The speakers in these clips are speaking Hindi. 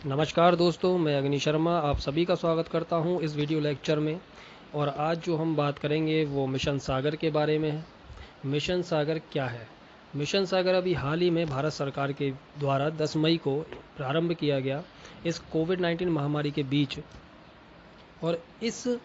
नमस्कार दोस्तों, मैं अग्नि शर्मा आप सभी का स्वागत करता हूं इस वीडियो लेक्चर में। और आज जो हम बात करेंगे वो मिशन सागर के बारे में है। मिशन सागर क्या है? मिशन सागर अभी हाल ही में भारत सरकार के द्वारा 10 मई को प्रारंभ किया गया इस कोविड-19 महामारी के बीच। और इस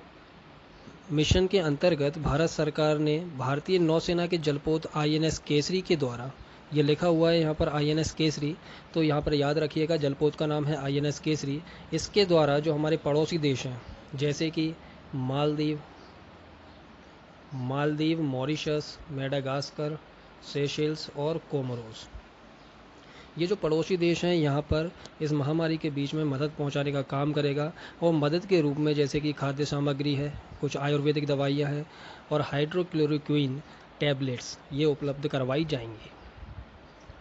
मिशन के अंतर्गत भारत सरकार ने भारतीय नौसेना के जलपोत INS केसरी के द्वारा, ये लिखा हुआ है यहाँ पर INS केसरी, तो यहाँ पर याद रखिएगा जलपोत का नाम है INS केसरी। इसके द्वारा जो हमारे पड़ोसी देश हैं जैसे कि मालदीव, मॉरिशस, मेडागास्कर, सेशेल्स और कोमोरोस, ये जो पड़ोसी देश हैं यहाँ पर इस महामारी के बीच में मदद पहुँचाने का काम करेगा। और मदद के रूप में जैसे कि खाद्य सामग्री है, कुछ आयुर्वेदिक दवाइयाँ हैं और हाइड्रोक्लोरोक्विन टैबलेट्स ये उपलब्ध करवाई जाएंगी।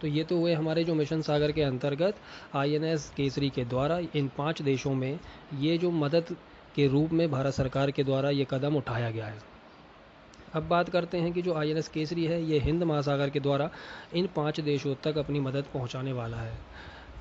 तो ये तो हुए हमारे जो मिशन सागर के अंतर्गत INS केसरी के द्वारा इन 5 देशों में ये जो मदद के रूप में भारत सरकार के द्वारा ये कदम उठाया गया है। अब बात करते हैं कि जो INS केसरी है ये हिंद महासागर के द्वारा इन 5 देशों तक अपनी मदद पहुंचाने वाला है।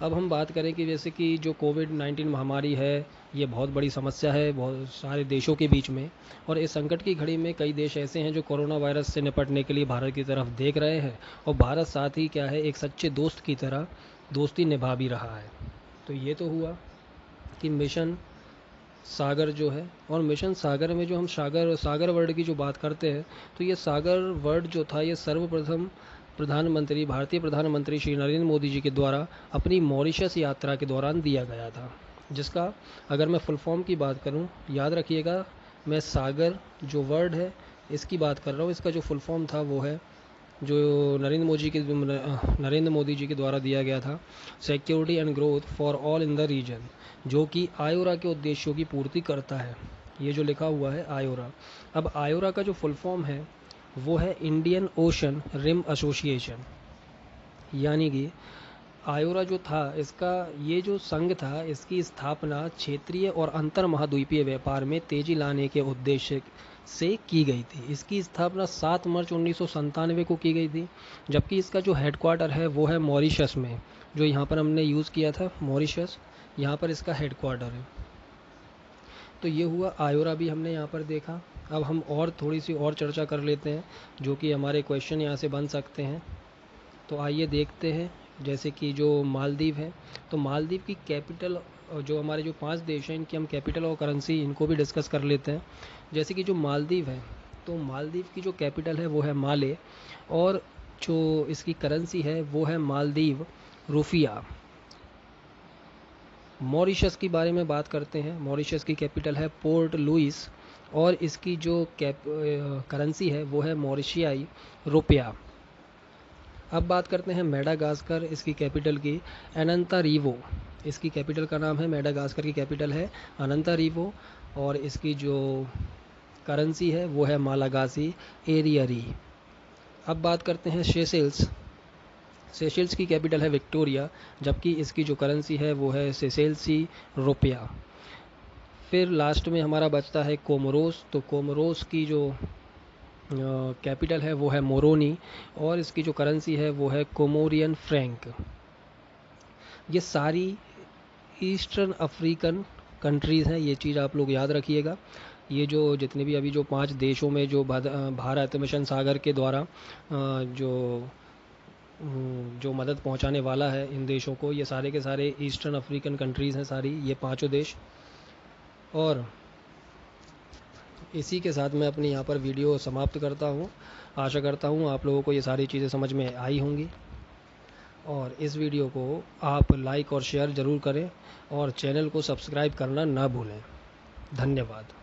अब हम बात करें कि जैसे कि जो कोविड-19 महामारी है ये बहुत बड़ी समस्या है बहुत सारे देशों के बीच में। और इस संकट की घड़ी में कई देश ऐसे हैं जो कोरोना वायरस से निपटने के लिए भारत की तरफ देख रहे हैं। और भारत साथ ही क्या है, एक सच्चे दोस्त की तरह दोस्ती निभा भी रहा है। तो ये तो हुआ कि मिशन सागर जो है। और मिशन सागर में जो हम सागर वर्ड की जो बात करते हैं तो ये सागर वर्ड जो था ये सर्वप्रथम भारतीय प्रधानमंत्री श्री नरेंद्र मोदी जी के द्वारा अपनी मॉरिशस यात्रा के दौरान दिया गया था, जिसका अगर मैं फुल फॉर्म की बात करूं, याद रखिएगा मैं सागर जो वर्ड है इसकी बात कर रहा हूँ। इसका जो फुल फॉर्म था वो है, जो नरेंद्र मोदी जी के द्वारा दिया गया था, security and growth for all in the region, जो कि आयोरा के उद्देश्यों की पूर्ति करता है। ये जो लिखा हुआ है आयोरा। अब आयोरा का जो फुल फॉर्म है वो है इंडियन ओशन रिम एसोसिएशन। यानी कि आयोरा जो था इसका ये जो संघ था इसकी स्थापना क्षेत्रीय और अंतर महाद्वीपीय व्यापार में तेजी लाने के उद्देश्य से की गई थी। इसकी स्थापना 7 मार्च 1997 को की गई थी, जबकि इसका जो हेडक्वार्टर है वो है मॉरिशस में, जो यहाँ पर हमने यूज़ किया था मॉरिशस, यहाँ पर इसका हेडक्वार्टर है। तो ये हुआ आयोरा भी हमने यहाँ पर देखा। अब हम और थोड़ी सी और चर्चा कर लेते हैं जो कि हमारे क्वेश्चन यहाँ से बन सकते हैं। तो आइए देखते हैं। जैसे कि जो मालदीव है, तो मालदीव की कैपिटल, जो हमारे जो 5 देश हैं इनकी हम कैपिटल और करेंसी इनको भी डिस्कस कर लेते हैं। जैसे कि जो मालदीव है, तो मालदीव की जो कैपिटल है वो है माले, और जो इसकी करेंसी है वो है मालदीव रुफिया। मॉरिशस के बारे में बात करते हैं। मॉरिशस की कैपिटल है पोर्ट लुइस, और इसकी जो करेंसी है वो है मॉरिशियाई रुपया। अब बात करते हैं मेडागास्कर, इसकी कैपिटल की अनंतारीवो। इसकी कैपिटल का नाम है, मेडागास्कर की कैपिटल है अनंतारीवो, और इसकी जो करेंसी है वो है मालागासी एरियरी। अब बात करते हैं सेशेल्स। सेशेल्स की कैपिटल है विक्टोरिया, जबकि इसकी जो करेंसी है वो है सेशेल्सी रुपया। फिर लास्ट में हमारा बचता है कोमोरोस। तो कोमोरोस की जो कैपिटल है वो है मोरोनी, और इसकी जो करेंसी है वो है कोमोरियन फ्रैंक। ये सारी ईस्टर्न अफ्रीकन कंट्रीज़ हैं, ये चीज़ आप लोग याद रखिएगा। ये जो जितने भी अभी जो 5 देशों में जो भारत मिशन सागर के द्वारा जो मदद पहुंचाने वाला है इन देशों को, ये सारे के सारे ईस्टर्न अफ्रीकन कंट्रीज़ हैं सारी, ये 5 देश। और इसी के साथ मैं अपनी यहाँ पर वीडियो समाप्त करता हूँ। आशा करता हूँ आप लोगों को ये सारी चीज़ें समझ में आई होंगी, और इस वीडियो को आप लाइक और शेयर ज़रूर करें, और चैनल को सब्सक्राइब करना ना भूलें। धन्यवाद।